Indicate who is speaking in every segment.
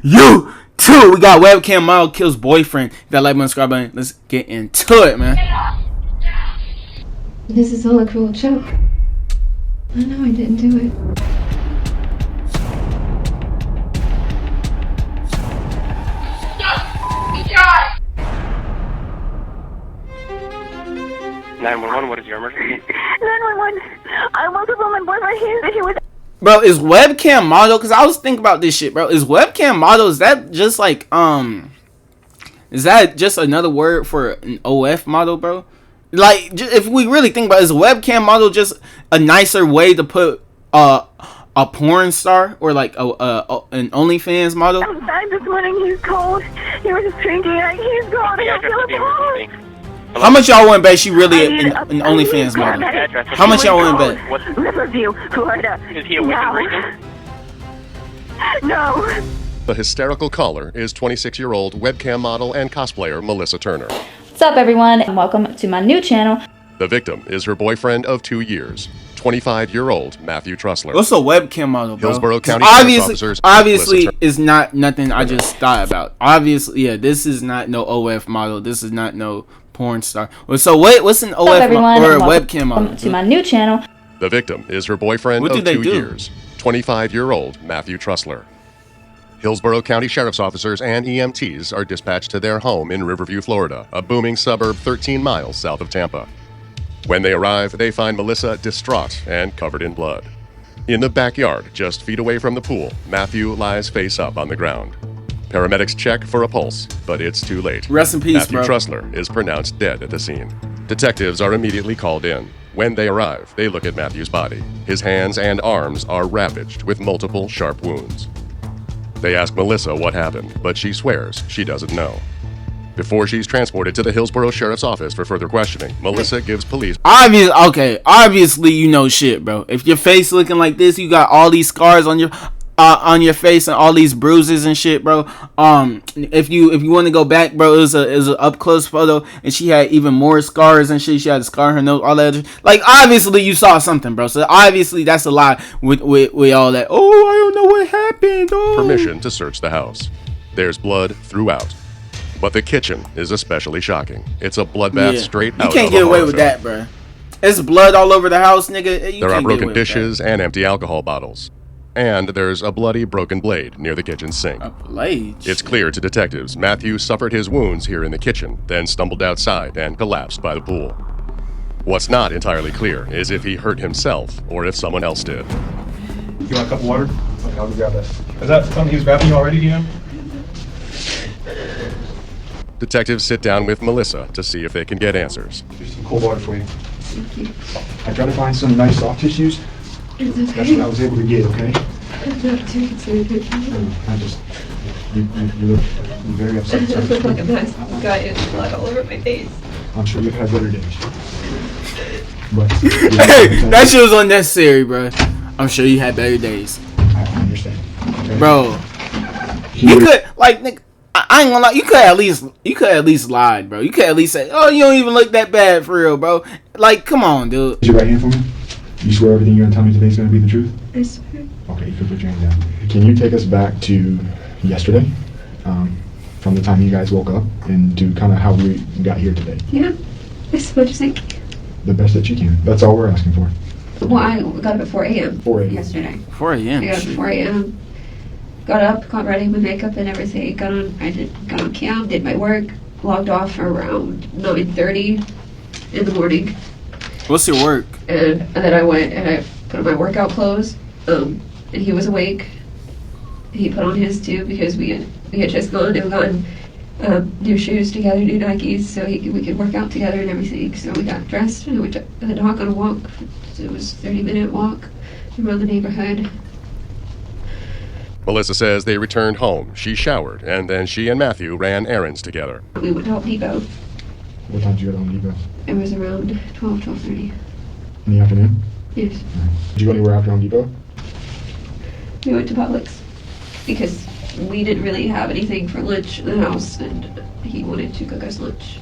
Speaker 1: YouTube. We got webcam model kills boyfriend. Hit that like button, subscribe button. Let's get into it, man.
Speaker 2: This is all a cruel joke. I know I didn't do it.
Speaker 3: God! 911, what is your emergency?
Speaker 4: 911. I want to tell my boyfriend he was.
Speaker 1: Bro, is webcam model? Cause I was thinking about this shit, bro. Is webcam model? Is that just like Is that just another word for an OF model, bro? Like, if we really think about it, is a webcam model just a nicer way to put a porn star or like an OnlyFans model?
Speaker 4: Outside this morning, he's cold. He was just drinking. Like, he's cold. I don't feel cold.
Speaker 1: How much y'all want to bet she really an OnlyFans model? How much y'all want to bet?
Speaker 4: Riverview, Florida.
Speaker 3: Is he a wicked reason?
Speaker 4: No.
Speaker 5: The hysterical caller is 26-year-old webcam model and cosplayer Melissa Turner.
Speaker 6: What's up, everyone, and welcome to my new channel.
Speaker 5: The victim is her boyfriend of 2 years, 25-year-old Matthew Trussler.
Speaker 1: What's a webcam model, bro?
Speaker 5: Hillsborough County Sheriff's officers.
Speaker 1: Obviously, is not nothing I just thought about. Obviously, yeah, this is not no OF model. This is not no porn star. So what's an OF or a webcam model?
Speaker 6: Welcome to my new channel.
Speaker 5: The victim is her boyfriend of 2 years, 25-year-old Matthew Trussler. Hillsborough County Sheriff's officers and EMTs are dispatched to their home in Riverview, Florida, a booming suburb 13 miles south of Tampa. When they arrive, they find Melissa distraught and covered in blood. In the backyard, just feet away from the pool, Matthew lies face up on the ground. Paramedics check for a pulse, but it's too late.
Speaker 1: Rest in peace,
Speaker 5: Matthew
Speaker 1: bro.
Speaker 5: Trussler is pronounced dead at the scene. Detectives are immediately called in. When they arrive, they look at Matthew's body. His hands and arms are ravaged with multiple sharp wounds. They ask Melissa what happened, but she swears she doesn't know. Before she's transported to the Hillsborough Sheriff's office for further questioning, Melissa gives police...
Speaker 1: Obviously you know shit, bro. If your face looking like this, you got all these scars on your face and all these bruises and shit, bro. If you want to go back, bro, it was an up close photo, and she had even more scars and shit. She had a scar on her nose, all that. Like, obviously you saw something, bro. So obviously that's a lie with all that. Oh, I don't know what happened. Oh.
Speaker 5: Permission to search the house. There's blood throughout, but the kitchen is especially shocking. It's a bloodbath straight out of a horror film.
Speaker 1: You can't get away with that, bro. There's blood all over the house, nigga.
Speaker 5: There are broken dishes and empty alcohol bottles. And there's a bloody broken blade near the kitchen sink.
Speaker 1: A blade?
Speaker 5: It's clear to detectives Matthew suffered his wounds here in the kitchen, then stumbled outside and collapsed by the pool. What's not entirely clear is if he hurt himself or if someone else did.
Speaker 7: You want a cup of water? Okay, I'll go grab that. Is that something he was grabbing you already, do you know?
Speaker 5: Detectives sit down with Melissa to see if they can get answers.
Speaker 7: Just some cold water for you.
Speaker 2: Thank you.
Speaker 7: I tried to find some nice soft tissues.
Speaker 2: It's okay.
Speaker 7: That's what I was able to get, okay?
Speaker 2: I'm not too concerned with you.
Speaker 7: I just... You look very upset.
Speaker 2: I look like a mess. Got it. Blood all over my face.
Speaker 7: I'm sure you've had better days. But...
Speaker 1: Hey, that shit was unnecessary, bro. I'm sure you had better days.
Speaker 7: I understand. Okay?
Speaker 1: Bro. You could, like, nigga, I ain't gonna lie, you could at least lie, bro. You could at least say, oh, you don't even look that bad for real, bro. Like, come on, dude.
Speaker 7: Raise your right hand for me. You swear everything you're gonna tell me today is gonna be the truth?
Speaker 2: I swear.
Speaker 7: Okay, you can put your hand down. Can you take us back to yesterday? From the time you guys woke up and to kind of how we got here today?
Speaker 2: Yeah. That's what you think.
Speaker 7: The best that you can. That's all we're asking for.
Speaker 2: Well, I got up at 4 a.m.
Speaker 7: 4 a.m.
Speaker 2: yesterday.
Speaker 1: 4 a.m.
Speaker 2: I got up at 4 a.m. Got up, got ready with makeup and everything. Got on cam, did my work, logged off around 9:30 in the morning.
Speaker 1: What's your work?
Speaker 2: And then I went and I put on my workout clothes. And he was awake. He put on his too because we had just gone and gotten new shoes together, new Nikes, so we could work out together and everything. So we got dressed and we took the dog on a walk. So it was a 30-minute walk around the neighborhood.
Speaker 5: Melissa says they returned home. She showered, and then she and Matthew ran errands together.
Speaker 2: We went to Home Depot.
Speaker 7: What time did you go to Home Depot?
Speaker 2: It was around 12:30.
Speaker 7: In the afternoon?
Speaker 2: Yes.
Speaker 7: Did you go anywhere after Home Depot?
Speaker 2: We went to Publix because we didn't really have anything for lunch in the house, and he wanted to cook us lunch.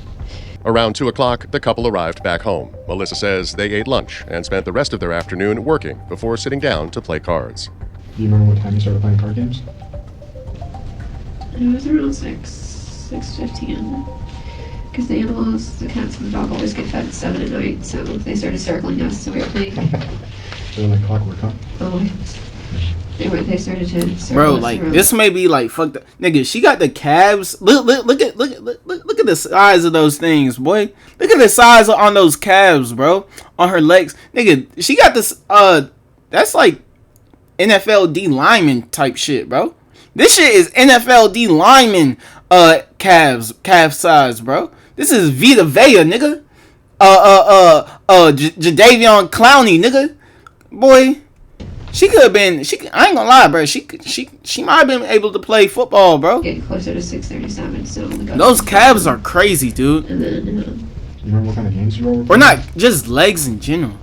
Speaker 5: Around 2 o'clock, the couple arrived back home. Melissa says they ate lunch and spent the rest of their afternoon working before sitting down to play cards.
Speaker 7: Do you remember what time you started playing card games?
Speaker 2: And it was around 6:15. Because the animals, the cats and the dog always get fed at 7 at night, so they started circling us, so we were playing.
Speaker 7: They're like clockwork, huh?
Speaker 2: Oh, they started to circle
Speaker 1: Bro,
Speaker 2: us
Speaker 1: like
Speaker 2: around.
Speaker 1: this may be like fuck the nigga. She got the calves. Look at the size of those things, boy. Look at the size on those calves, bro. On her legs, nigga. She got this. That's like NFL D lineman type shit, bro. This shit is NFL D lineman calf size, bro. This is Vita Vea, nigga. Jadavion Clowney, nigga. Boy, she could have been. I ain't gonna lie, bro. She might have been able to play football, bro.
Speaker 2: Getting closer to 6:37, so we got
Speaker 1: Those calves are crazy, dude.
Speaker 2: And then
Speaker 7: You remember what kind of games you were?
Speaker 1: Or not just legs in general.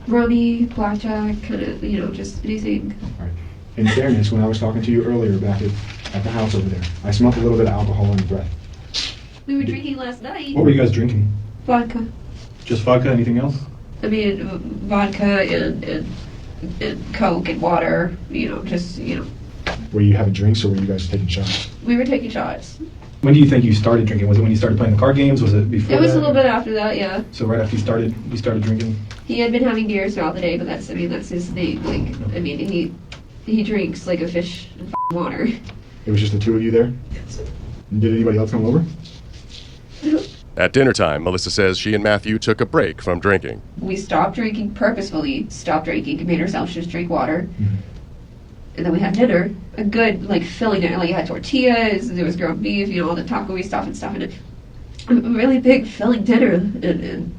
Speaker 2: rummy, blackjack, kind of, just anything.
Speaker 7: All right. In fairness, when I was talking to you earlier back at the house over there, I smelled a little bit of alcohol in your breath.
Speaker 2: We were drinking last night.
Speaker 8: What were you guys drinking?
Speaker 2: Vodka.
Speaker 8: Just vodka? Anything else?
Speaker 2: I mean, vodka and Coke and water.
Speaker 7: Were you having drinks or were you guys taking shots?
Speaker 2: We were taking shots.
Speaker 8: When do you think you started drinking? Was it when you started playing the card games? Was it before?
Speaker 2: It was
Speaker 8: that?
Speaker 2: a little bit after that, yeah.
Speaker 8: So right after you started drinking.
Speaker 2: He had been having beers throughout the day, but that's his thing. He drinks like a fish in water.
Speaker 7: It was just the two of you there? Did anybody else come over?
Speaker 5: At dinner time, Melissa says she and Matthew took a break from drinking.
Speaker 2: We stopped drinking, purposefully stopped drinking, and made ourselves just drink water.
Speaker 7: Mhm.
Speaker 2: And then we had dinner, a good, filling dinner. Like, you had tortillas, and there was ground beef, all the taco stuff and stuff. And a really big, filling dinner. And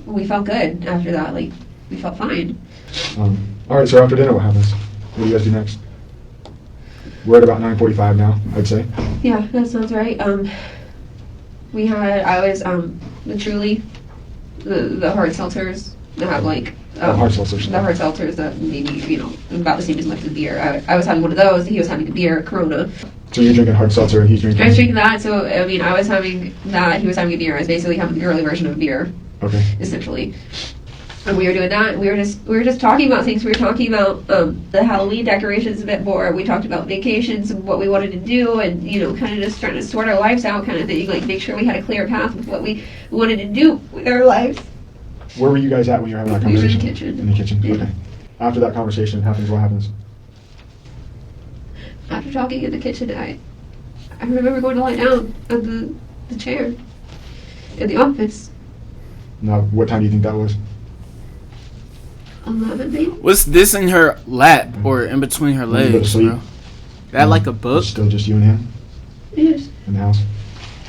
Speaker 2: we felt good after that. We felt fine.
Speaker 7: All right, so after dinner, what happens? What do you guys do next? We're at about 9:45 now, I'd say.
Speaker 2: Yeah, that sounds right. I was, the Truly, the hard seltzers that have,
Speaker 7: hard seltzers.
Speaker 2: The hard seltzers that maybe, about the same as the beer. I was having one of those, he was having a beer, Corona.
Speaker 7: So you're drinking hard seltzer and he's drinking...
Speaker 2: I was drinking that, so, I was having that, he was having a beer. I was basically having the early version of a beer,
Speaker 7: Okay.
Speaker 2: essentially. And we were doing that, and we were just talking about things. We were talking about the Halloween decorations a bit more. We talked about vacations and what we wanted to do, and kind of just trying to sort our lives out, kind of thing. Make sure we had a clear path with what we wanted to do with our lives.
Speaker 7: Where were you guys at when you were having that
Speaker 2: We were in the
Speaker 7: conversation?
Speaker 2: kitchen.
Speaker 7: In the kitchen,
Speaker 2: Yeah.
Speaker 7: okay. After that conversation happens, what happens?
Speaker 2: After talking in the kitchen, I remember going to lie down on the chair in the office.
Speaker 7: Now, what time do you think that was?
Speaker 2: 11, maybe.
Speaker 1: What's this in her lap or in between her
Speaker 7: When you go to
Speaker 1: legs,
Speaker 7: sleep?
Speaker 1: bro? That like a book?
Speaker 7: It's still just you and him
Speaker 2: Yes,
Speaker 7: in the house?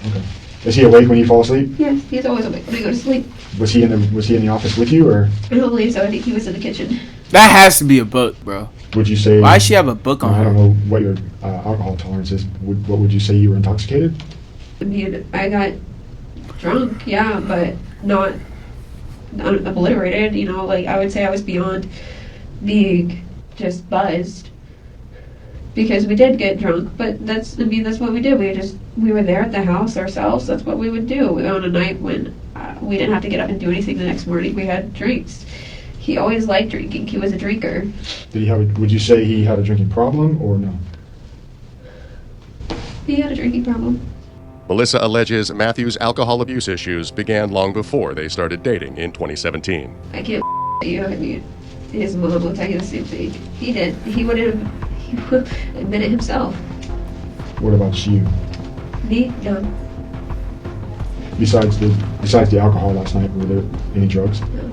Speaker 7: Okay. Is he awake when you fall asleep?
Speaker 2: yes, he's always awake when I go to sleep.
Speaker 7: Was he in the office with you, or
Speaker 2: I don't believe so. I think he was in the kitchen.
Speaker 1: That has to be a book, bro.
Speaker 7: would you say...
Speaker 1: Why does she have a book on
Speaker 7: I
Speaker 1: her?
Speaker 7: don't know what your alcohol tolerance is. What would you say, you were intoxicated?
Speaker 2: I mean, I got drunk, yeah, but not obliterated, I would say I was beyond being just buzzed. Because we did get drunk, but that's what we did. We were there at the house ourselves. That's what we would do. On a night when we didn't have to get up and do anything the next morning, we had drinks. He always liked drinking. He was a drinker.
Speaker 7: Would you say he had a drinking problem, or no?
Speaker 2: He had a drinking problem.
Speaker 5: Melissa alleges Matthew's alcohol abuse issues began long before they started dating in 2017.
Speaker 2: I can't you. I mean, his mom will tell you the same thing. He did. He would admit it himself.
Speaker 7: What about you?
Speaker 2: Me? No.
Speaker 7: Besides the alcohol last night, were there any drugs?
Speaker 2: No.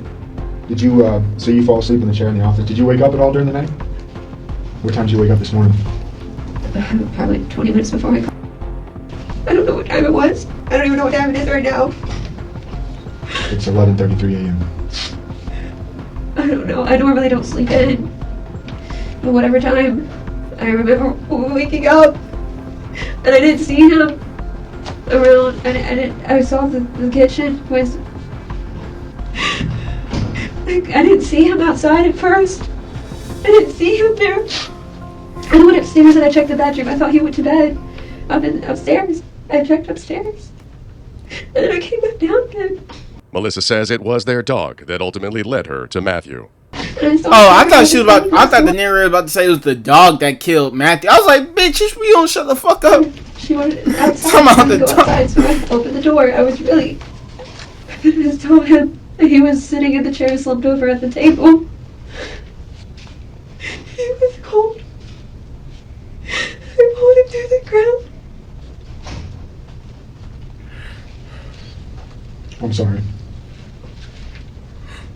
Speaker 7: Did you, so you fall asleep in the chair in the office. Did you wake up at all during the night? What time did you wake up this morning?
Speaker 2: Probably 20 minutes before I called. I don't know what time it was. I don't even know what time it is right now.
Speaker 7: It's 11:33 a.m.
Speaker 2: I don't know. I normally don't sleep in. But whatever time, I remember waking up and I didn't see him around. I saw the kitchen was. I didn't see him outside at first. I didn't see him there. I went upstairs and I checked the bedroom. I thought he went to bed upstairs. I checked upstairs. And then I came back down again.
Speaker 5: Melissa says it was their dog that ultimately led her to Matthew.
Speaker 1: I thought she was about. I thought the narrator was about to say it was the dog that killed Matthew. I was like, bitch, you don't shut the fuck up.
Speaker 2: She wanted outside. To go outside, so I opened the door. I was really. I just told him that he was sitting in the chair, slumped over at the table. He was cold. I pulled him through the ground.
Speaker 7: I'm sorry.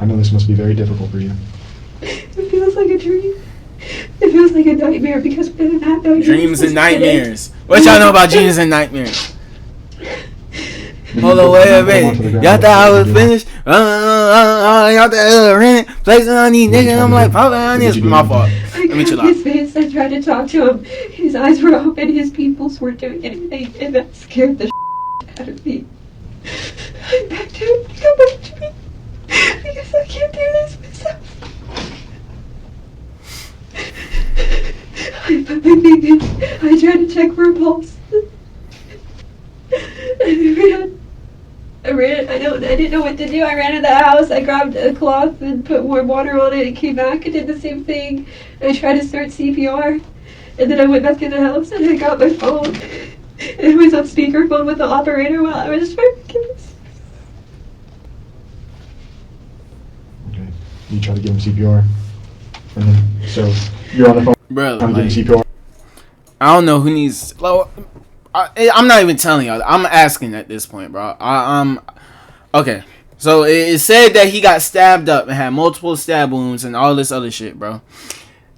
Speaker 7: I know this must be very difficult for you.
Speaker 2: It feels like a dream. It feels like a nightmare because we didn't have no
Speaker 1: dreams and nightmares. What y'all know about dreams and nightmares? Hold on, wait a minute. Y'all thought I was finished? Y'all thought I was renting? Placing on these niggas? I'm like, probably on this. My fault.
Speaker 2: I grabbed his face. I tried to talk to him. His eyes were open. His pupils weren't doing anything. And that scared the out of me. I begged him to come back to me. Because I can't do this myself. I put my fingers. I tried to check for a pulse. I didn't know what to do. I ran in the house. I grabbed a cloth and put warm water on it and came back and did the same thing. I tried to start CPR. And then I went back in the house and I got my phone. It was on speakerphone with the operator while I was trying to give this.
Speaker 7: Okay. You try to give him CPR. And then, so you're on the phone.
Speaker 1: Bro,
Speaker 7: trying to give him CPR.
Speaker 1: I don't know who needs. I'm not even telling y'all. I'm asking at this point, bro. Okay. So it said that he got stabbed up and had multiple stab wounds and all this other shit, bro.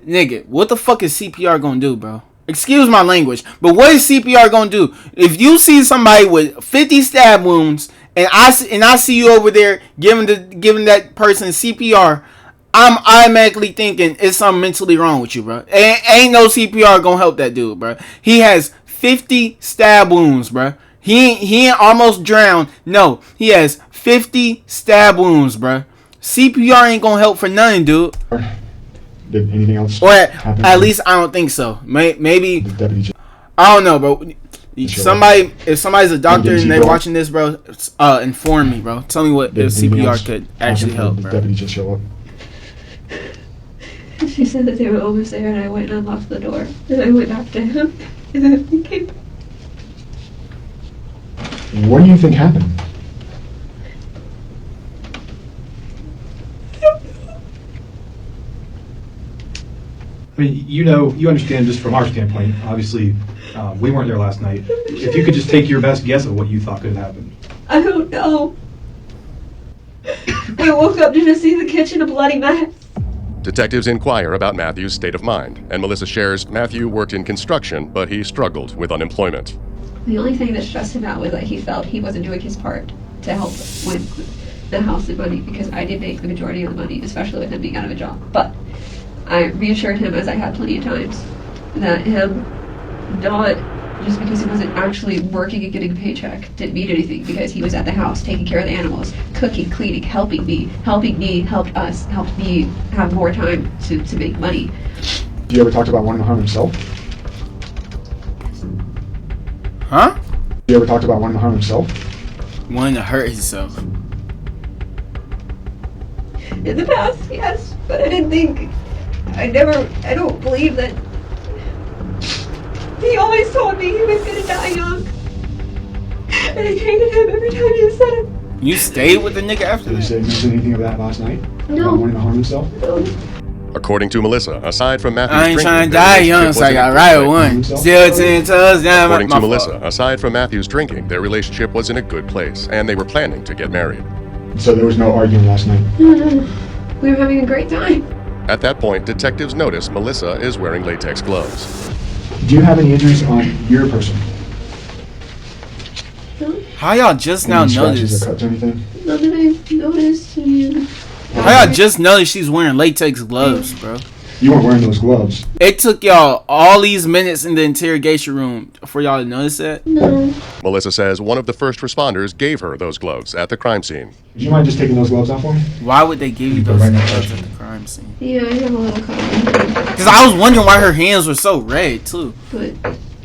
Speaker 1: Nigga, what the fuck is CPR gonna do, bro? Excuse my language, but what is CPR gonna do? If you see somebody with 50 stab wounds and I see you over there giving that person CPR, I'm automatically thinking it's something mentally wrong with you, bro. Ain't no CPR gonna help that dude, bro. He has 50 stab wounds, bro. He ain't almost drowned. No, he has 50 stab wounds, bro. CPR ain't gonna help for nothing, dude.
Speaker 7: Did anything else?
Speaker 1: Or at least I don't think so. Maybe I don't know, bro. If somebody's a doctor and they're watching this, bro, inform me, bro. Tell me what if CPR could actually help, bro.
Speaker 7: Did the deputy just show up?
Speaker 2: She said that they were almost there, and I went and unlocked the door. And I went back to him, and then he came.
Speaker 7: What do you think happened?
Speaker 8: I mean, you understand just from our standpoint, obviously, we weren't there last night. If you could just take your best guess of what you thought could have happened.
Speaker 2: I don't know. I woke up to just see the kitchen a bloody mess.
Speaker 5: Detectives inquire about Matthew's state of mind, and Melissa shares Matthew worked in construction, but he struggled with unemployment.
Speaker 2: The only thing that stressed him out was that he felt he wasn't doing his part to help with the house and money, because I did make the majority of the money, especially with him being out of a job. But I reassured him, as I had plenty of times, that him not, just because he wasn't actually working and getting a paycheck, didn't mean anything, because he was at the house taking care of the animals, cooking, cleaning, helping me, helped us, helped me have more time to make money.
Speaker 7: Do you ever talk about wanting to harm himself?
Speaker 1: Huh?
Speaker 7: You ever talked about wanting to harm himself?
Speaker 1: Wanting to hurt himself.
Speaker 2: In the past, yes, but I didn't think, I don't believe that. He always told me he was gonna die young. And I hated him every time he said it.
Speaker 1: You stayed with the nigga after
Speaker 7: Did
Speaker 1: that?
Speaker 7: he mention anything of that last night?
Speaker 2: No.
Speaker 7: About wanting to harm himself?
Speaker 2: No.
Speaker 5: According to Melissa, aside from Matthew's
Speaker 1: I ain't
Speaker 5: drinking,
Speaker 1: trying to
Speaker 5: their
Speaker 1: die
Speaker 5: relationship
Speaker 1: young, so I
Speaker 5: wasn't
Speaker 1: got
Speaker 5: in a
Speaker 1: right
Speaker 5: good
Speaker 1: at
Speaker 5: place.
Speaker 1: one. Still 10 toes down.
Speaker 5: According to
Speaker 1: my
Speaker 5: Melissa,
Speaker 1: fault.
Speaker 5: aside from Matthew's drinking, their relationship was in a good place, and they were planning to get married.
Speaker 7: So there was no arguing last night?
Speaker 2: We were having a great time.
Speaker 5: At that point, detectives notice Melissa is wearing latex gloves.
Speaker 7: Do you have any injuries on your person?
Speaker 1: How y'all just now
Speaker 7: Any scratches
Speaker 1: noticed?
Speaker 7: or cuts or anything?
Speaker 2: Not that I've noticed.
Speaker 1: How y'all just noticed she's wearing latex gloves, bro?
Speaker 7: You weren't wearing those gloves.
Speaker 1: It took y'all all these minutes in the interrogation room for y'all to notice that?
Speaker 2: No.
Speaker 5: Melissa says one of the first responders gave her those gloves at the crime scene.
Speaker 7: Would you mind just taking those gloves off for me?
Speaker 1: Why would they give you those gloves at the crime scene?
Speaker 2: Yeah, I have a little cut.
Speaker 1: Because I was wondering why her hands were so red, too.
Speaker 2: But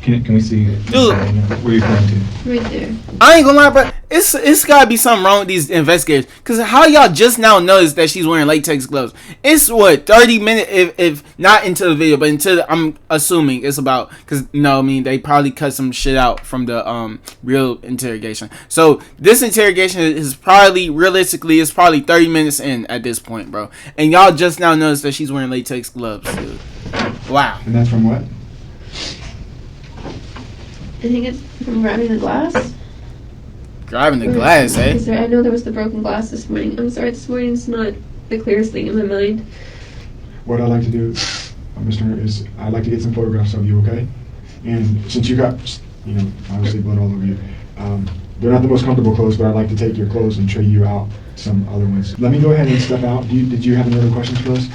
Speaker 8: Can we see?
Speaker 1: Dude.
Speaker 8: Where are you pointing to?
Speaker 2: right there.
Speaker 1: I ain't gonna lie, bro. it's gotta be something wrong with these investigators. Cause how y'all just now noticed that she's wearing latex gloves? It's what 30 minutes, if not into the video, but I'm assuming it's about, cause they probably cut some shit out from the real interrogation. So this interrogation is probably realistically it's probably 30 minutes in at this point, bro. And y'all just now noticed that she's wearing latex gloves, dude. Wow.
Speaker 7: And that's from what?
Speaker 2: I think it's from grabbing the glass.
Speaker 1: Grabbing the glass, eh?
Speaker 2: I know there was the broken glass this morning. I'm sorry, this morning's not the clearest thing in my mind.
Speaker 7: What I'd like to do, Mr. is I'd like to get some photographs of you, okay? And since you got, obviously blood all over you, they're not the most comfortable clothes, but I'd like to take your clothes and trade you out some other ones. Let me go ahead and step out. Did you have any other questions for us?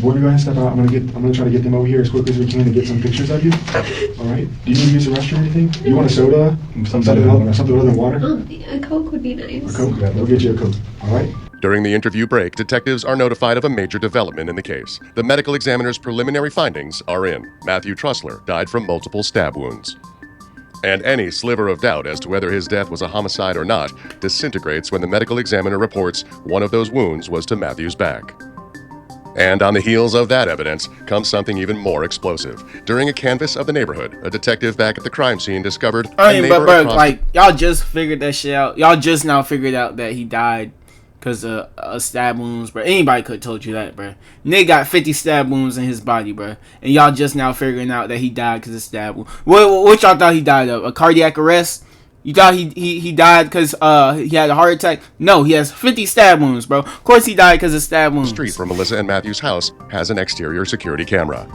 Speaker 7: We're gonna go ahead and step out. I'm gonna try to get them over here as quick as we can to get some pictures of you. All right. Do you need to use the restroom or anything? Do you want a soda? Something other than water?
Speaker 2: A Coke would be nice.
Speaker 7: A Coke. We'll get you a Coke. All right.
Speaker 5: During the interview break, detectives are notified of a major development in the case. The medical examiner's preliminary findings are in. Matthew Trussler died from multiple stab wounds. And any sliver of doubt as to whether his death was a homicide or not disintegrates when the medical examiner reports one of those wounds was to Matthew's back. And on the heels of that evidence comes something even more explosive. During a canvass of the neighborhood, a detective back at the crime scene discovered
Speaker 1: y'all just figured that shit out. Y'all just now figured out that he died because of stab wounds, bro. Anybody could have told you that, bro. Nigga got 50 stab wounds in his body, bro. And y'all just now figuring out that he died because of stab wounds. What y'all thought he died of? A cardiac arrest? You thought he died because he had a heart attack? No, he has 50 stab wounds, bro. Of course he died because of stab wounds.
Speaker 5: The street from Melissa and Matthew's house has an exterior security camera.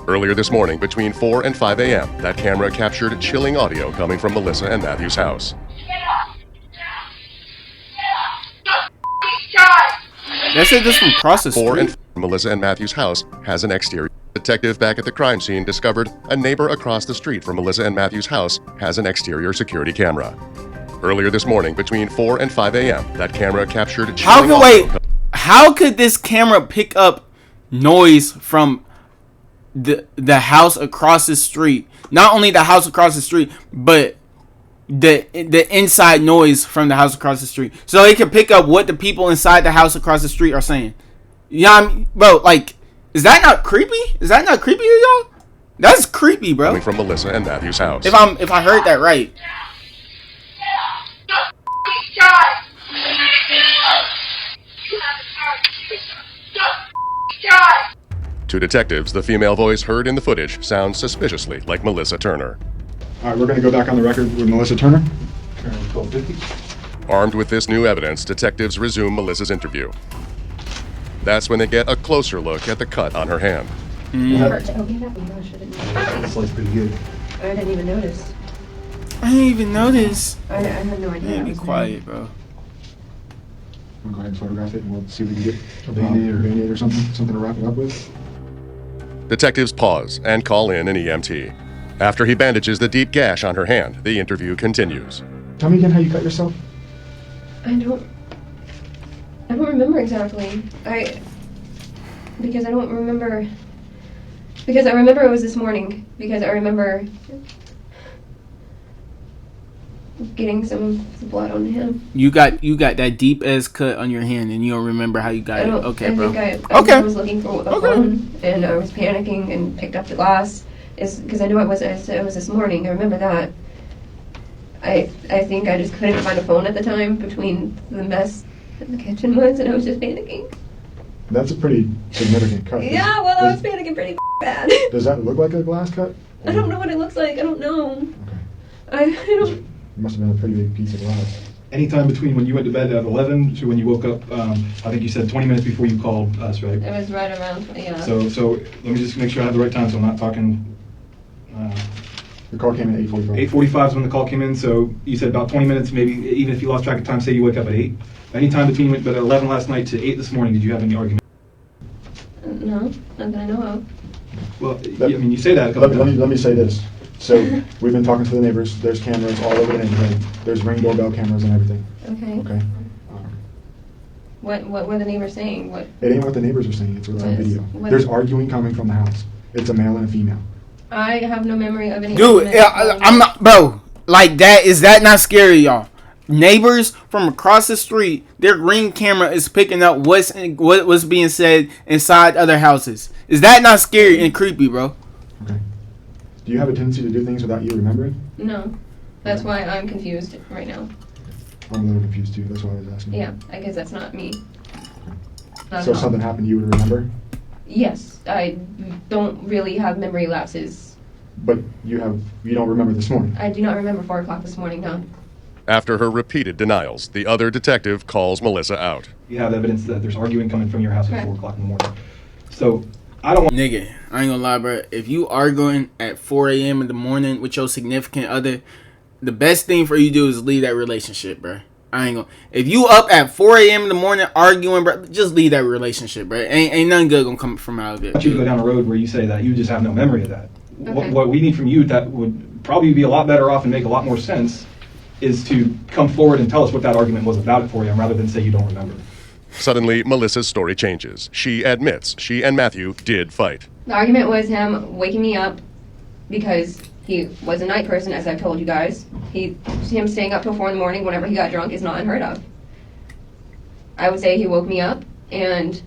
Speaker 5: Earlier this morning, between 4 and 5 a.m., that camera captured chilling audio coming from Melissa and Matthew's house.
Speaker 1: They said this from across the street.
Speaker 5: 4 and 5, Melissa and Matthew's house has an exterior. Detective back at the crime scene discovered a neighbor across the street from Melissa and Matthew's house has an exterior security camera. Earlier this morning, between 4 and 5 a.m., that camera captured chilling audio.
Speaker 1: How could this camera pick up noise from the house across the street? Not only the house across the street, but the inside noise from the house across the street. So it can pick up what the people inside the house across the street are saying. Yeah, you know bro, like, is that not creepy? Is that not creepy to y'all? That's creepy, bro.
Speaker 5: Coming from Melissa and Matthew's house.
Speaker 1: If I heard that right.
Speaker 5: To detectives, the female voice heard in the footage sounds suspiciously like Melissa Turner.
Speaker 7: All right, we're going to go back on the record with Melissa Turner.
Speaker 5: Armed with this new evidence, detectives resume Melissa's interview. That's when they get a closer look at the cut on her hand.
Speaker 8: This looks pretty good.
Speaker 2: I didn't even notice.
Speaker 1: I didn't even notice.
Speaker 2: I had no idea.
Speaker 1: Be quiet, bro.
Speaker 7: We'll go ahead and photograph it, and we'll see if we can get a Band-Aid or something to wrap it up with.
Speaker 5: Detectives pause and call in an EMT. After he bandages the deep gash on her hand, the interview continues.
Speaker 7: Tell me again how you cut yourself.
Speaker 2: I don't remember exactly. Because I remember it was this morning. Because I remember getting some blood on him.
Speaker 1: You got that deep ass cut on your hand, and you don't remember how you got it. Okay, bro.
Speaker 2: I was looking for a phone, and I was panicking and picked up the glass. Because I knew it was this morning. I remember that. I think I just couldn't find a phone at the time between the mess in the kitchen was, and I was just panicking.
Speaker 7: That's a pretty significant cut.
Speaker 2: Yeah, well, I was panicking pretty bad.
Speaker 7: Does that look like a glass cut?
Speaker 2: I don't know what it looks like. I don't know.
Speaker 7: Okay.
Speaker 2: I don't.
Speaker 7: It must have been a pretty big piece of glass.
Speaker 8: Anytime between when you went to bed at 11 to when you woke up, I think you said 20 minutes before you called us, right?
Speaker 2: It was right around, yeah.
Speaker 8: So let me just make sure I have the right time, so I'm not talking.
Speaker 7: The call came in at 8:45.
Speaker 8: 8:45 is when the call came in, so you said about 20 minutes, maybe, even if you lost track of time, say you wake up at 8. Anytime between at 11 last night to 8 this morning, did you have any argument?
Speaker 2: No, not that I know of.
Speaker 8: Well, I mean, you say that.
Speaker 7: Let me say this. So we've been talking to the neighbors. There's cameras all over the neighborhood. There's Ring doorbell cameras and everything.
Speaker 2: Okay.
Speaker 7: Okay.
Speaker 2: What were the neighbors saying? What?
Speaker 7: It ain't what the neighbors are saying. It's what's on video.
Speaker 2: What?
Speaker 7: There's arguing coming from the house. It's a male and a female.
Speaker 2: I have no memory of any.
Speaker 1: Dude, I'm not, bro. Like that. Is that not scary, y'all? neighbors from across the street, their Ring camera is picking up what was being said inside other houses. Is that not scary and creepy, bro?
Speaker 7: Okay. Do you have a tendency to do things without you remembering?
Speaker 2: No. That's why I'm confused right now.
Speaker 7: I'm a little confused too. That's why I was asking.
Speaker 2: Yeah, I guess that's not me. Not
Speaker 7: So
Speaker 2: at
Speaker 7: if
Speaker 2: all.
Speaker 7: something happened, you would remember?
Speaker 2: Yes, I don't really have memory lapses.
Speaker 7: But you don't remember this morning?
Speaker 2: I do not remember 4 o'clock this morning, no.
Speaker 5: After her repeated denials, the other detective calls Melissa out.
Speaker 8: You have evidence that there's arguing coming from your house at
Speaker 2: Correct.
Speaker 8: 4 o'clock in the morning. So, I don't want...
Speaker 1: Nigga, I ain't gonna lie, bro. If you arguing at 4 a.m. in the morning with your significant other, the best thing for you to do is leave that relationship, bro. I ain't gonna. If you up at 4 a.m. in the morning arguing, bro, just leave that relationship, bro. Ain't nothing good gonna come from out of it.
Speaker 8: I want you to go down a road where you say that you just have no memory of that.
Speaker 2: Okay.
Speaker 8: What we need from you that would probably be a lot better off and make a lot more sense is to come forward and tell us what that argument was about at 4 a.m. rather than say you don't remember.
Speaker 5: Suddenly, Melissa's story changes. She admits she and Matthew did fight.
Speaker 2: The argument was him waking me up because he was a night person, as I've told you guys. Him staying up till 4 in the morning whenever he got drunk is not unheard of. I would say he woke me up, and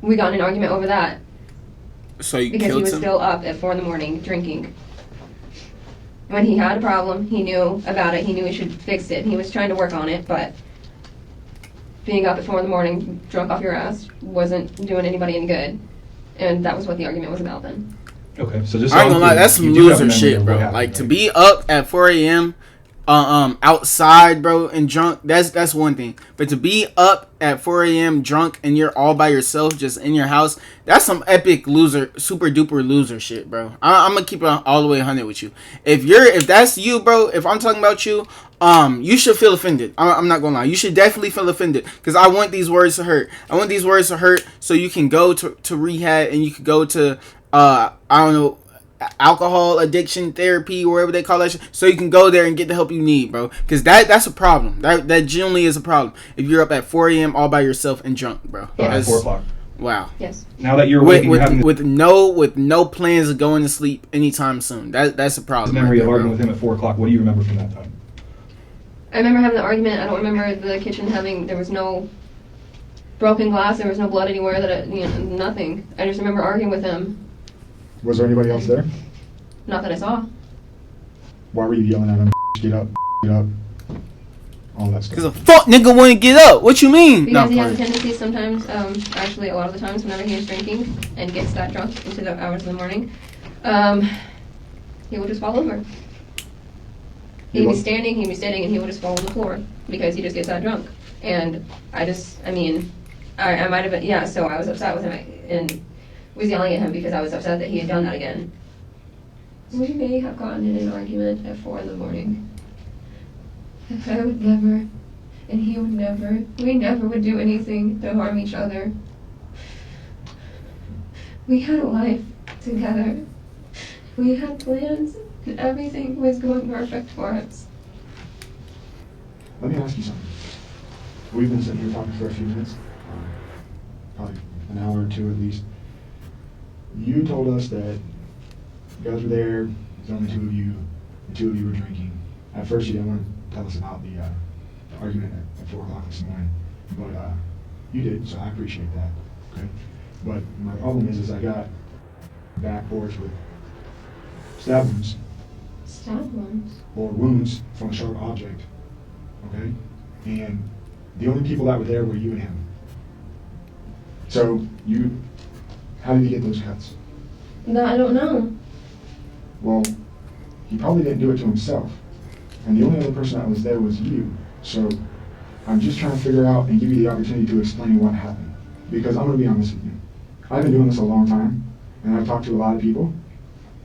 Speaker 2: we got in an argument over that
Speaker 1: So you
Speaker 2: because he
Speaker 1: killed
Speaker 2: was
Speaker 1: him?
Speaker 2: still up at 4 in the morning drinking. When he had a problem, he knew about it. He knew he should fix it. He was trying to work on it, but being up at 4 in the morning, drunk off your ass, wasn't doing anybody any good. And that was what the argument was about then.
Speaker 8: Okay, so just...
Speaker 1: I ain't gonna lie, that's some loser shit, bro.
Speaker 8: Happened,
Speaker 1: Like, to
Speaker 8: right?
Speaker 1: be up at 4 a.m. Outside, bro, and drunk, that's one thing. But to be up at 4 a.m. drunk and you're all by yourself, just in your house, that's some epic loser, super duper loser shit, bro. I'm gonna keep it all the way 100 with you. If that's you, bro, if I'm talking about you, you should feel offended. I'm not gonna lie, you should definitely feel offended, because I want these words to hurt. I want these words to hurt so you can go to rehab and you can go to I don't know, alcohol addiction therapy, or whatever they call that shit, so you can go there and get the help you need, bro. Because that's a problem. That genuinely is a problem. If you're up at 4 a.m. all by yourself and drunk, bro.
Speaker 8: At 4 o'clock.
Speaker 1: Wow.
Speaker 2: Yes.
Speaker 8: Now that you're awake and you're having
Speaker 1: With no plans of going to sleep anytime soon. That's a
Speaker 8: the
Speaker 1: problem.
Speaker 8: memory
Speaker 1: right
Speaker 8: of
Speaker 1: there,
Speaker 8: arguing with him at 4 o'clock, what do you remember from that time?
Speaker 2: I remember having the argument. I don't remember the kitchen there was no broken glass, there was no blood anywhere, nothing. I just remember arguing with him.
Speaker 7: Was there anybody else there?
Speaker 2: Not that I saw.
Speaker 7: Why were you yelling at him? Get up, all that
Speaker 1: Because
Speaker 7: stuff.
Speaker 1: a fuck nigga wouldn't get up. What you mean?
Speaker 2: Because he
Speaker 1: No,
Speaker 2: has a tendency sometimes, actually a lot of the times whenever he is drinking and gets that drunk into the hours of the morning, he will just fall over. He'd be standing, he'd be sitting, and he would just fall on the floor because he just gets that drunk. And I might have been, yeah, so I was upset with him and was yelling at him because I was upset that he had done that again. We may have gotten in an argument at 4 in the morning. I would never, and he would never, we never would do anything to harm each other. We had a life together. We had plans, and everything was going perfect for us.
Speaker 7: Let me ask you something. We've been sitting here talking for a few minutes, probably an hour or two at least. You told us that you guys were there, there's only two of you, the two of you were drinking. At first you didn't want to tell us about the argument at 4 o'clock this morning, but you did, so I appreciate that, okay? But my problem is I got back porch with stab wounds.
Speaker 2: Stab wounds?
Speaker 7: Or wounds from a sharp object, okay? And the only people that were there were you and him. So how did he get those cuts?
Speaker 2: No, I don't know.
Speaker 7: Well, he probably didn't do it to himself. And the only other person that was there was you. So I'm just trying to figure out and give you the opportunity to explain what happened. Because I'm going to be honest with you. I've been doing this a long time, and I've talked to a lot of people.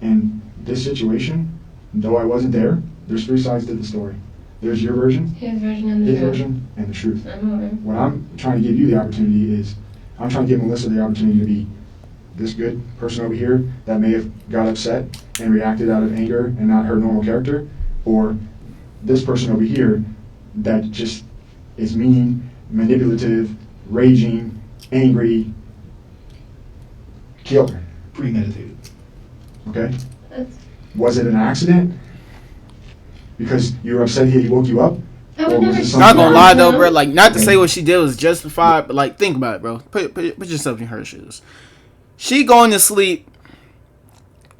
Speaker 7: And this situation, though I wasn't there, there's 3 sides to the story. There's your version,
Speaker 2: His version and the
Speaker 7: his
Speaker 2: truth.
Speaker 7: version, and the truth.
Speaker 2: I'm aware.
Speaker 7: What I'm trying to give you the opportunity is, I'm trying to give Melissa the opportunity to be this good person over here that may have got upset and reacted out of anger and not her normal character, or this person over here that just is mean, manipulative, raging, angry, killer.
Speaker 8: Premeditated.
Speaker 7: Okay?
Speaker 2: That's,
Speaker 7: Was it an accident? Because you were upset he woke you up?
Speaker 2: I would never.
Speaker 1: Not gonna lie though, bro. Like, not to say what she did was justified, but like, think about it, bro. Put yourself in her shoes. She going to sleep,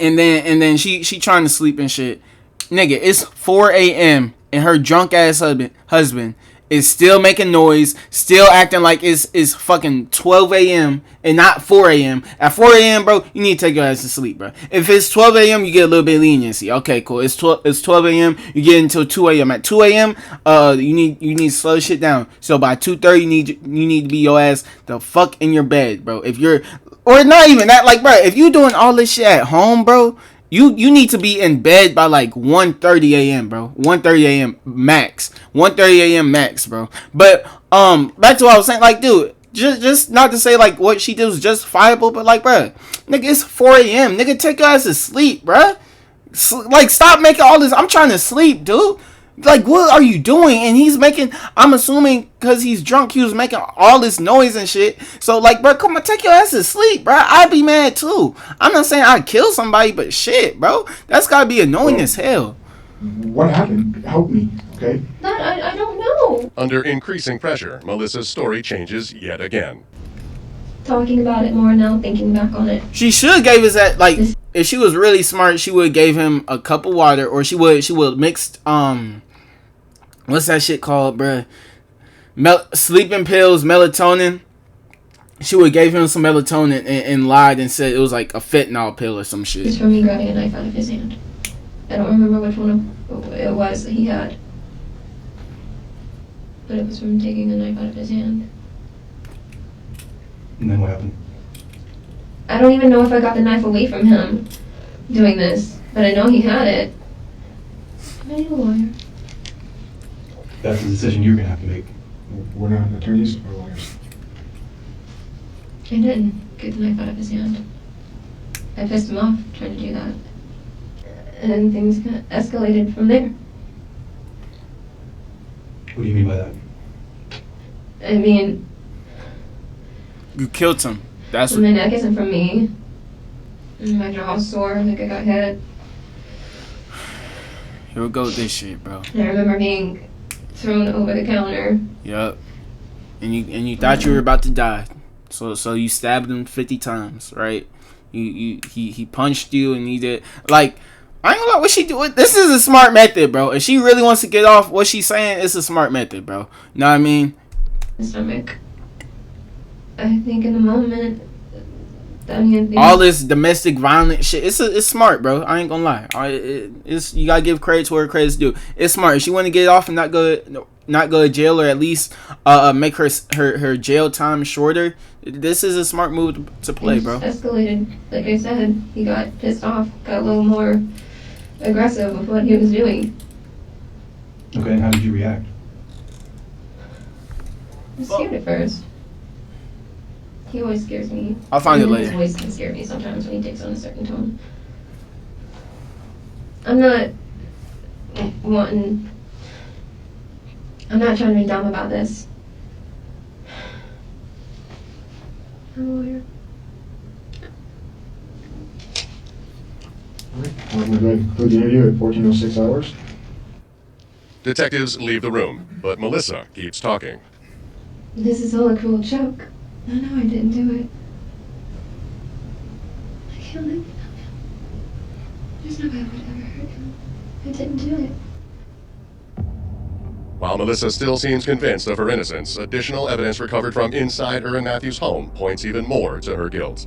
Speaker 1: and then she trying to sleep and shit. Nigga, it's 4 a.m. and her drunk ass husband is still making noise, still acting like it's fucking 12 a.m. and not 4 a.m. At 4 a.m., bro, you need to take your ass to sleep, bro. If it's 12 a.m., you get a little bit of leniency. Okay, cool. It's 12 a.m. You get until 2 a.m. At 2 a.m., you need to slow shit down. So by 2:30, you need to be your ass the fuck in your bed, bro. If you're, or not even that, like, bro, if you doing all this shit at home, bro, You need to be in bed by like 1:30 a.m., bro. 1:30 a.m. max. 1:30 a.m. max, bro. But back to what I was saying, like, dude, just not to say like what she did was justifiable, but like, bro, nigga, it's 4 a.m. Nigga, take your ass to sleep, bro. Like, stop making all this. I'm trying to sleep, dude. Like, what are you doing? And he's making, I'm assuming because he's drunk, he was making all this noise and shit. So, like, bro, come on, take your ass to sleep, bro. I'd be mad too. I'm not saying I'd kill somebody, but shit, bro. That's gotta be annoying as hell.
Speaker 7: What happened? Help me, okay?
Speaker 2: I don't know.
Speaker 5: Under increasing pressure, Melissa's story changes yet again.
Speaker 2: Talking about it more now, thinking back on it.
Speaker 1: She should have gave us that, like, if she was really smart, she would have gave him a cup of water, or she would mixed, what's that shit called, bruh? Sleeping pills, melatonin. She would have gave him some melatonin and lied and said it was like a fentanyl pill or some shit.
Speaker 2: It's from me grabbing a knife out of his hand. I don't remember which one it was that he had. But it was from taking a knife out of his hand.
Speaker 8: And then what happened?
Speaker 2: I don't even know if I got the knife away from him doing this, but I know he had it. I need a lawyer.
Speaker 8: That's the decision you're going to have to make.
Speaker 7: We're not attorneys or lawyers.
Speaker 2: I didn't get the knife out of his hand. I pissed him off trying to do that. And then things got escalated from there.
Speaker 8: What do you mean by that?
Speaker 2: I mean,
Speaker 1: You killed him. That's
Speaker 2: from
Speaker 1: what.
Speaker 2: the neck isn't from me. And my jaw's sore, like I got hit.
Speaker 1: Here we go with this shit, bro.
Speaker 2: And I remember being thrown over the counter.
Speaker 1: Yup. And you thought you were about to die. So you stabbed him 50 times, right? He punched you and he did, like, I ain't gonna lie, what she do? This is a smart method, bro. If she really wants to get off what she's saying, it's a smart method, bro. You know what I mean?
Speaker 2: The stomach. I think in the moment,
Speaker 1: all this domestic violence shit, it's smart, bro. I ain't gonna lie. It's, you gotta give credit to where credit's due. It's smart. If she want to get off and not go to jail, or at least make her jail time shorter, this is a smart move to play, bro.
Speaker 2: Escalated. Like I said, he got pissed off, got a little more aggressive with what he was doing.
Speaker 8: Okay, and how did you react?
Speaker 2: I was scared at first. He always scares me.
Speaker 1: I'll find it later.
Speaker 2: His voice can scare me sometimes when he takes on a certain tone. I'm not trying to be dumb about this. I'm a lawyer.
Speaker 7: Alright, I'm going to go ahead and conclude the interview at 14:06 hours.
Speaker 5: Detectives leave the room, but Melissa keeps talking.
Speaker 2: This is all a cruel joke. I know I didn't do it. I can't live without him. There's no way I would ever hurt him. I didn't do it.
Speaker 5: While Melissa still seems convinced of her innocence, additional evidence recovered from inside her and Matthew's home points even more to her guilt.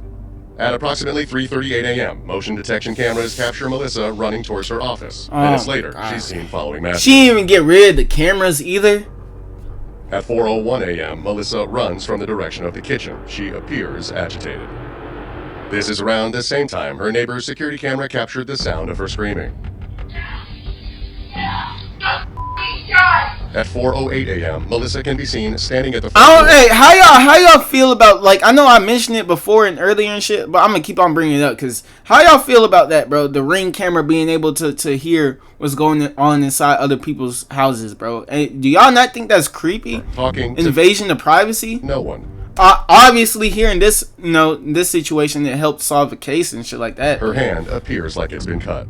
Speaker 5: At approximately 3:38 a.m., motion detection cameras capture Melissa running towards her office. Minutes later, she's seen following Matthew.
Speaker 1: She didn't even get rid of the cameras either.
Speaker 5: At 4:01 a.m., Melissa runs from the direction of the kitchen. She appears agitated. This is around the same time her neighbor's security camera captured the sound of her screaming. At 4:08 a.m., Melissa can be seen standing at the front door.
Speaker 1: Hey, how y'all feel about, like, I know I mentioned it before and earlier and shit, but I'm gonna keep on bringing it up, because how y'all feel about that, bro? The Ring camera being able to hear what's going on inside other people's houses, bro. Hey, do y'all not think that's creepy? Invasion of privacy?
Speaker 5: No one.
Speaker 1: Obviously, here in this, this situation, it helped solve a case and shit like that.
Speaker 5: Her hand appears like it's been cut.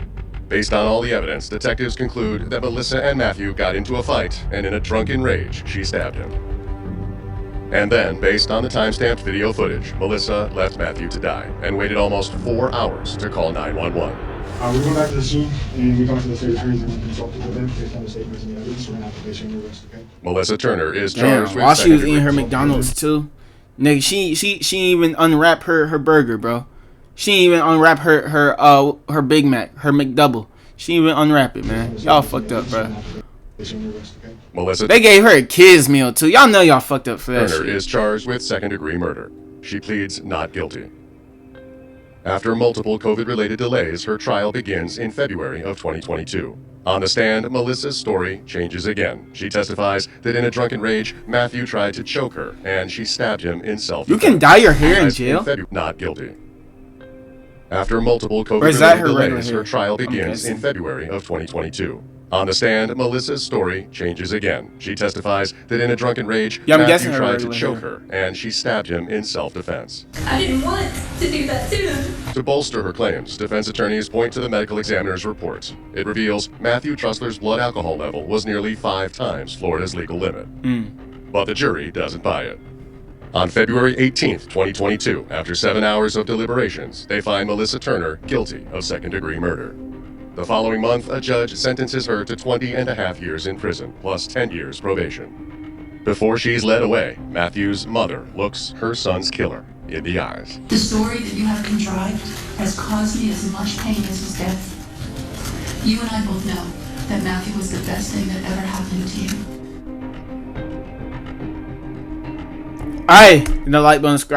Speaker 5: Based on all the evidence, detectives conclude that Melissa and Matthew got into a fight, and in a drunken rage, she stabbed him. And then, based on the time-stamped video footage, Melissa left Matthew to die and waited almost 4 hours to call 911.
Speaker 7: We went back to the scene and we talked to the state attorneys and we consulted with them based on the statements and the evidence. We're going to have to place her in arrest, okay?
Speaker 5: Melissa Turner is charged with
Speaker 1: while she was
Speaker 5: second-degree
Speaker 1: eating her
Speaker 5: assault.
Speaker 1: McDonald's too, nigga, she even unwrap her burger, bro. She even unwrap her Big Mac, her McDouble. She even unwrap it, man. Y'all fucked up, bro.
Speaker 5: Melissa
Speaker 1: They gave her a kids meal too. Y'all know y'all fucked up for that
Speaker 5: Turner
Speaker 1: shit.
Speaker 5: is charged with second-degree murder. She pleads not guilty. After multiple COVID-related delays, her trial begins in February of 2022. On the stand, Melissa's story changes again. She testifies that in a drunken rage, Matthew tried to choke her, and she stabbed him in self-defense.
Speaker 1: You can dye your hair in jail.
Speaker 5: Not guilty. After multiple
Speaker 1: Or is that
Speaker 5: COVID-related
Speaker 1: her regular
Speaker 5: delays,
Speaker 1: hair?
Speaker 5: her trial
Speaker 1: I'm
Speaker 5: begins
Speaker 1: guessing.
Speaker 5: in February of 2022. On the stand, Melissa's story changes again. She testifies that in a drunken rage,
Speaker 1: Yeah, I'm guessing
Speaker 5: Matthew
Speaker 1: her
Speaker 5: tried to
Speaker 1: regular
Speaker 5: choke
Speaker 1: hair.
Speaker 5: her, and she stabbed him in self-defense.
Speaker 3: I didn't want to do that to him.
Speaker 5: To bolster her claims, defense attorneys point to the medical examiner's report. It reveals Matthew Trussler's blood alcohol level was nearly 5 times Florida's legal limit. But the jury doesn't buy it. On February 18th, 2022, after 7 hours of deliberations, they find Melissa Turner guilty of second-degree murder. The following month, a judge sentences her to 20.5 years in prison, plus 10 years probation. Before she's led away, Matthew's mother looks her son's killer in the eyes.
Speaker 9: The story that you have contrived has caused me as much pain as his death. You and I both know that Matthew was the best thing that ever happened to you.
Speaker 1: Alright, the like button, subscribe.